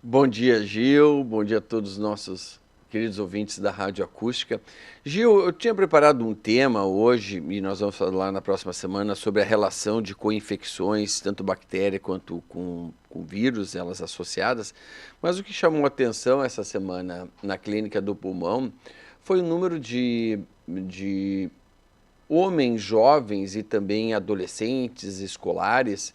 Bom dia, Gil. Bom dia a todos os nossos queridos ouvintes da Rádio Acústica. Gil, eu tinha preparado um tema hoje e nós vamos falar na próxima semana sobre a relação de co-infecções, tanto bactéria quanto com vírus, elas associadas. Mas o que chamou a atenção essa semana na clínica do pulmão foi o número de homens jovens e também adolescentes, escolares,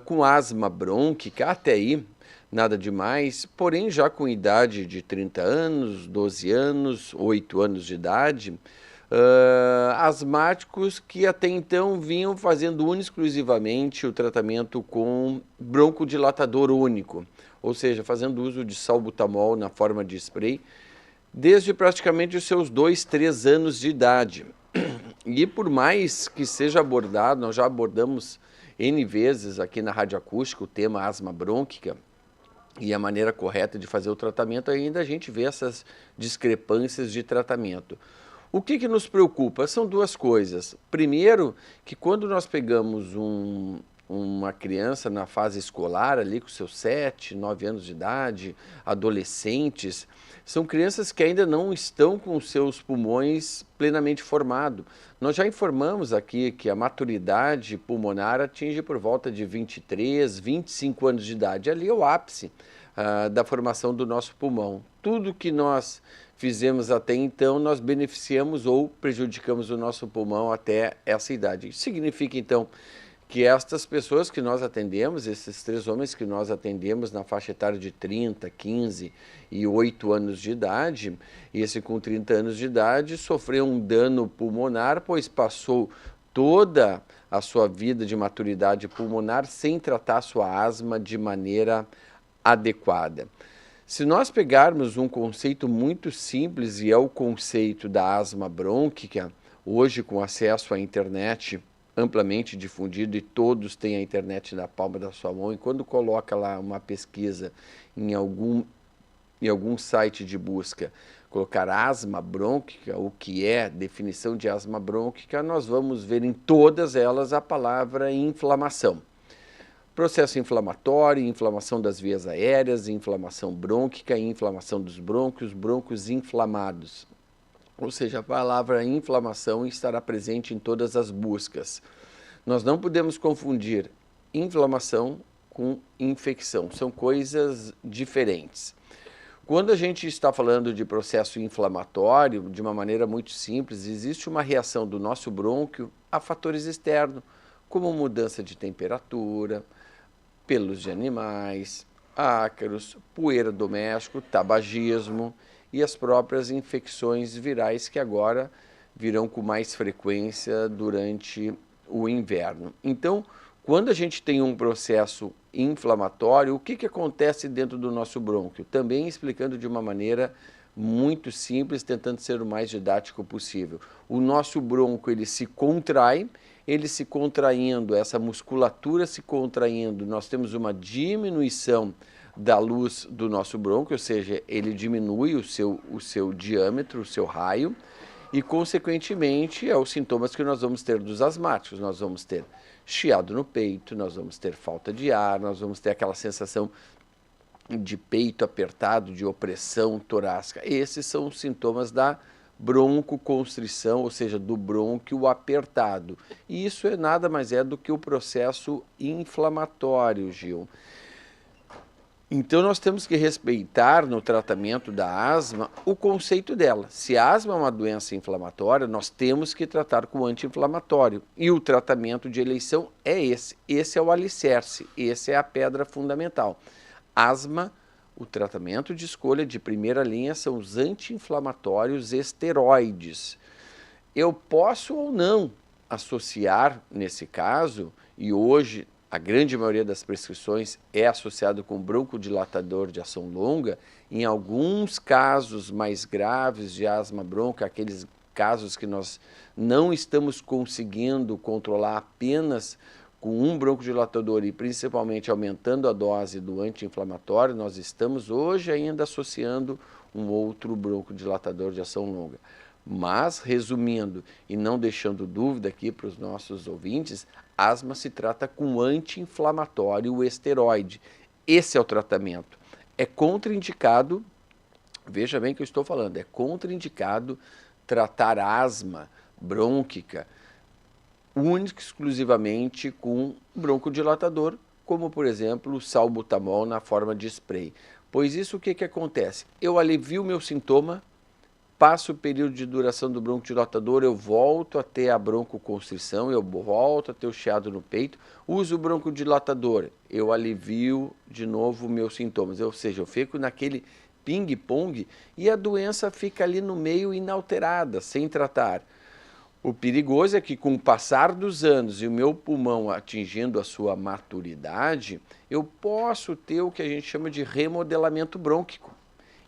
com asma brônquica, até aí nada demais, porém já com idade de 30 anos, 12 anos, 8 anos de idade, asmáticos que até então vinham fazendo exclusivamente o tratamento com broncodilatador único, ou seja, fazendo uso de salbutamol na forma de spray, desde praticamente os seus 2, 3 anos de idade. E por mais que seja abordado, nós já abordamos N vezes aqui na Rádio Acústica o tema asma brônquica e a maneira correta de fazer o tratamento, ainda a gente vê essas discrepâncias de tratamento. O que nos preocupa? São duas coisas. Primeiro, que quando nós pegamos uma criança na fase escolar, ali com seus 7, 9 anos de idade, adolescentes, são crianças que ainda não estão com seus pulmões plenamente formados. Nós já informamos aqui que a maturidade pulmonar atinge por volta de 23, 25 anos de idade. Ali é o ápice da formação do nosso pulmão. Tudo que nós fizemos até então, nós beneficiamos ou prejudicamos o nosso pulmão até essa idade. Isso significa, então, que estas pessoas que nós atendemos, esses 3 homens que nós atendemos na faixa etária de 30, 15 e 8 anos de idade, esse com 30 anos de idade sofreu um dano pulmonar, pois passou toda a sua vida de maturidade pulmonar sem tratar sua asma de maneira adequada. Se nós pegarmos um conceito muito simples, e é o conceito da asma brônquica, hoje com acesso à internet amplamente difundido e todos têm a internet na palma da sua mão, e quando coloca lá uma pesquisa em algum site de busca, colocar asma brônquica, o que é definição de asma brônquica, nós vamos ver em todas elas a palavra inflamação. Processo inflamatório, inflamação das vias aéreas, inflamação brônquica, inflamação dos brônquios, brônquios inflamados. Ou seja, a palavra inflamação estará presente em todas as buscas. Nós não podemos confundir inflamação com infecção, são coisas diferentes. Quando a gente está falando de processo inflamatório, de uma maneira muito simples, existe uma reação do nosso brônquio a fatores externos, como mudança de temperatura, pelos de animais, ácaros, poeira doméstico, tabagismo e as próprias infecções virais que agora virão com mais frequência durante o inverno. Então, quando a gente tem um processo inflamatório, o que acontece dentro do nosso brônquio? Também explicando de uma maneira muito simples, tentando ser o mais didático possível. O nosso brônquio, ele se contrai, ele se contraindo, essa musculatura se contraindo, nós temos uma diminuição da luz do nosso brônquio, ou seja, ele diminui o seu diâmetro, o seu raio, e consequentemente é os sintomas que nós vamos ter dos asmáticos. Nós vamos ter chiado no peito, nós vamos ter falta de ar, nós vamos ter aquela sensação de peito apertado, de opressão torácica. Esses são os sintomas da broncoconstrição, ou seja, do brônquio apertado. E isso é nada mais do que o processo inflamatório, Gil. Então nós temos que respeitar no tratamento da asma o conceito dela. Se a asma é uma doença inflamatória, nós temos que tratar com anti-inflamatório. E o tratamento de eleição é esse. Esse é o alicerce, esse é a pedra fundamental. Asma, o tratamento de escolha de primeira linha são os anti-inflamatórios esteroides. Eu posso ou não associar, nesse caso, e hoje a grande maioria das prescrições é associado com broncodilatador de ação longa, em alguns casos mais graves de asma brônquica, aqueles casos que nós não estamos conseguindo controlar apenas com um broncodilatador e principalmente aumentando a dose do anti-inflamatório, nós estamos hoje ainda associando um outro broncodilatador de ação longa. Mas, resumindo e não deixando dúvida aqui para os nossos ouvintes, asma se trata com anti-inflamatório esteroide. Esse é o tratamento. é contraindicado, veja bem o que eu estou falando, é contraindicado tratar asma brônquica única e exclusivamente com broncodilatador, como por exemplo o salbutamol na forma de spray. Pois isso o que acontece? Eu alivio o meu sintoma, passa o período de duração do broncodilatador, eu volto a ter a broncoconstrição, eu volto a ter o chiado no peito, uso o broncodilatador, eu alivio de novo meus sintomas, ou seja, eu fico naquele ping-pong e a doença fica ali no meio inalterada, sem tratar. O perigoso é que com o passar dos anos e o meu pulmão atingindo a sua maturidade, eu posso ter o que a gente chama de remodelamento brônquico.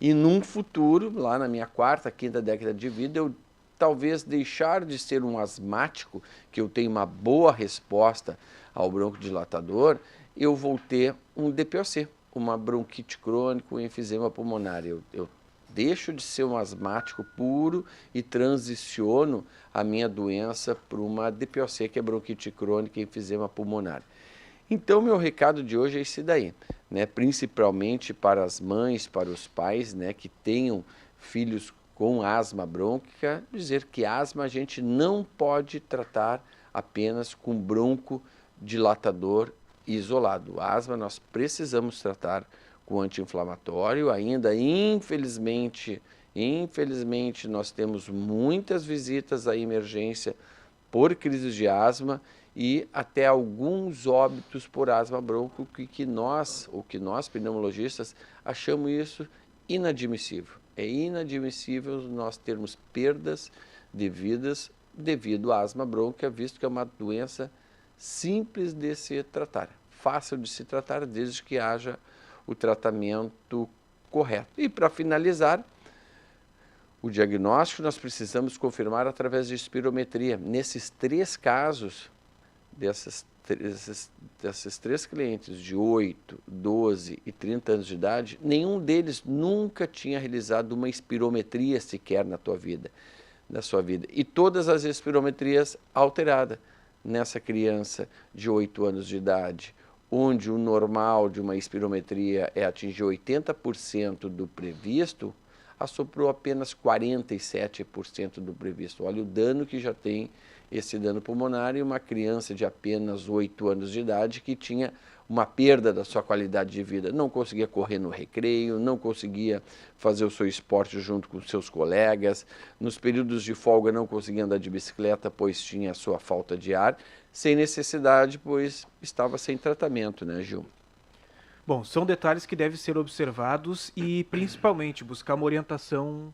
E num futuro, lá na minha quarta, quinta década de vida, eu talvez deixar de ser um asmático, que eu tenho uma boa resposta ao broncodilatador, eu vou ter um DPOC, uma bronquite crônica, um enfisema pulmonar. Eu deixo de ser um asmático puro e transiciono a minha doença para uma DPOC, que é bronquite crônica e enfisema pulmonar. Então, meu recado de hoje é esse daí, né? Principalmente para as mães, para os pais, né, que tenham filhos com asma brônquica, dizer que asma a gente não pode tratar apenas com broncodilatador isolado. A asma nós precisamos tratar com anti-inflamatório, ainda infelizmente nós temos muitas visitas à emergência por crises de asma e até alguns óbitos por asma brônquica que nós pneumologistas achamos isso inadmissível. É inadmissível nós termos perdas de vidas devido à asma brônquica, visto que é uma doença simples de se tratar, fácil de se tratar desde que haja o tratamento correto. E para finalizar, o diagnóstico nós precisamos confirmar através de espirometria. Nesses 3 casos, desses três clientes de 8, 12 e 30 anos de idade, nenhum deles nunca tinha realizado uma espirometria sequer na sua vida. E todas as espirometrias alteradas nessa criança de 8 anos de idade, onde o normal de uma espirometria é atingir 80% do previsto, assoprou apenas 47% do previsto. Olha o dano que já tem esse dano pulmonar e uma criança de apenas 8 anos de idade que tinha uma perda da sua qualidade de vida. Não conseguia correr no recreio, não conseguia fazer o seu esporte junto com seus colegas, nos períodos de folga não conseguia andar de bicicleta, pois tinha a sua falta de ar, sem necessidade, pois estava sem tratamento, né, Gil? Bom, são detalhes que devem ser observados e, principalmente, buscar uma orientação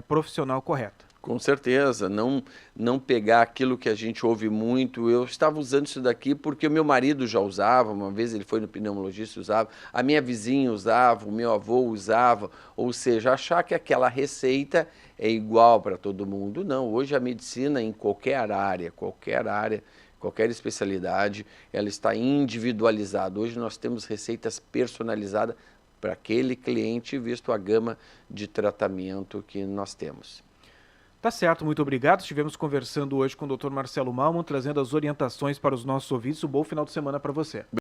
profissional correta. Com certeza, não pegar aquilo que a gente ouve muito. Eu estava usando isso daqui porque o meu marido já usava, uma vez ele foi no pneumologista e usava, a minha vizinha usava, o meu avô usava, ou seja, achar que aquela receita é igual para todo mundo. Não, hoje a medicina em qualquer área, qualquer especialidade, ela está individualizada. Hoje nós temos receitas personalizadas para aquele cliente, visto a gama de tratamento que nós temos. Tá certo, muito obrigado. Estivemos conversando hoje com o Dr. Marcelo Malman, trazendo as orientações para os nossos ouvintes. Um bom final de semana para você.